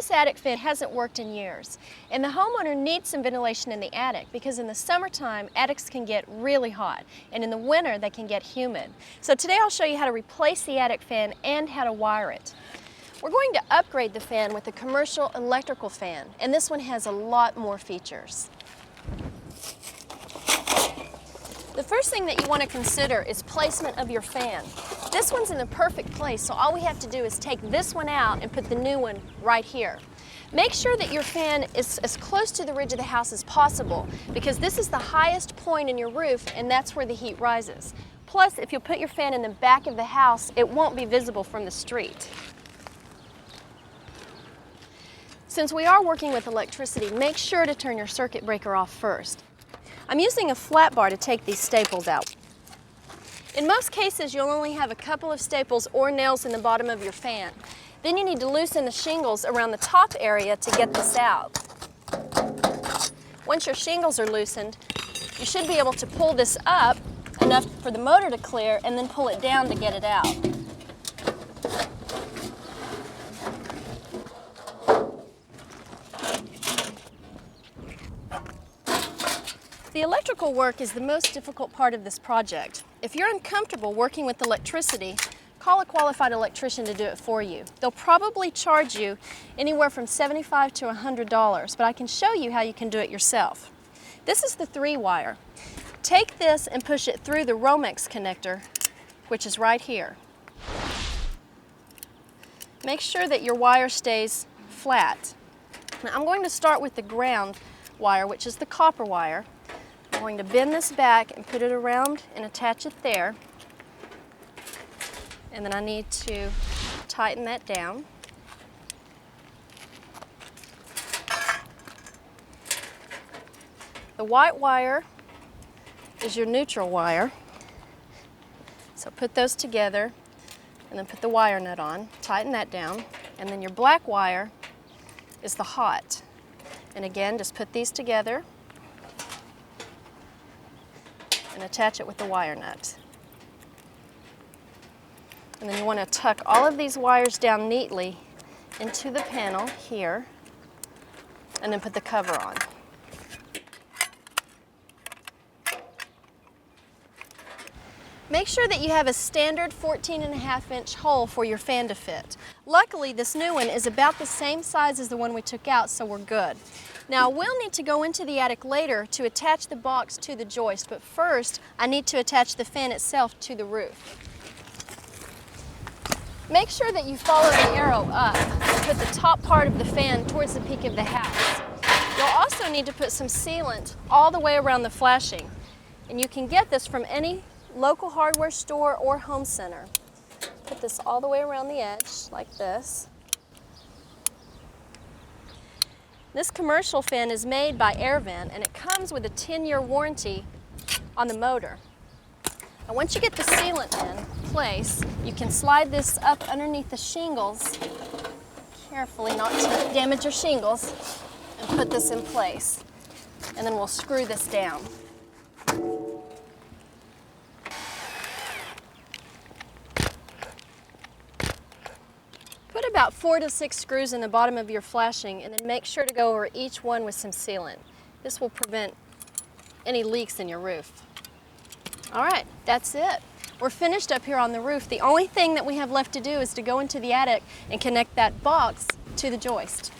this attic fan hasn't worked in years, and the homeowner needs some ventilation in the attic because in the summertime, attics can get really hot, and in the winter, they can get humid. So today I'll show you how to replace the attic fan and how to wire it. We're going to upgrade the fan with a commercial electrical fan, and this one has a lot more features. The first thing that you want to consider is placement of your fan. This one's in the perfect place, so all we have to do is take this one out and put the new one right here. Make sure that your fan is as close to the ridge of the house as possible because this is the highest point in your roof and that's where the heat rises. Plus, if you put your fan in the back of the house, it won't be visible from the street. Since we are working with electricity, make sure to turn your circuit breaker off first. I'm using a flat bar to take these staples out. In most cases, you'll only have a couple of staples or nails in the bottom of your fan. Then you need to loosen the shingles around the top area to get this out. Once your shingles are loosened, you should be able to pull this up enough for the motor to clear and then pull it down to get it out. The electrical work is the most difficult part of this project. If you're uncomfortable working with electricity, call a qualified electrician to do it for you. They'll probably charge you anywhere from $75 to $100, but I can show you how you can do it yourself. This is the 3-wire. Take this and push it through the Romex connector, which is right here. Make sure that your wire stays flat. Now, I'm going to start with the ground wire, which is the copper wire. I'm going to bend this back and put it around and attach it there. And then I need to tighten that down. The white wire is your neutral wire. So put those together and then put the wire nut on, tighten that down, and then your black wire is the hot. And again, just put these together and attach it with the wire nut. And then you want to tuck all of these wires down neatly into the panel here and then put the cover on. Make sure that you have a standard 14.5-inch hole for your fan to fit. Luckily, this new one is about the same size as the one we took out, so we're good. Now, we'll need to go into the attic later to attach the box to the joist, but first, I need to attach the fan itself to the roof. Make sure that you follow the arrow up and put the top part of the fan towards the peak of the house. You'll also need to put some sealant all the way around the flashing, and you can get this from any local hardware store or home center. Put this all the way around the edge like this. This commercial fan is made by AirVent and it comes with a 10-year warranty on the motor. And once you get the sealant in place, you can slide this up underneath the shingles, carefully not to damage your shingles, and put this in place. And then we'll screw this down. Put about 4 to 6 screws in the bottom of your flashing and then make sure to go over each one with some sealant. This will prevent any leaks in your roof. All right, that's it. We're finished up here on the roof. The only thing that we have left to do is to go into the attic and connect that box to the joist.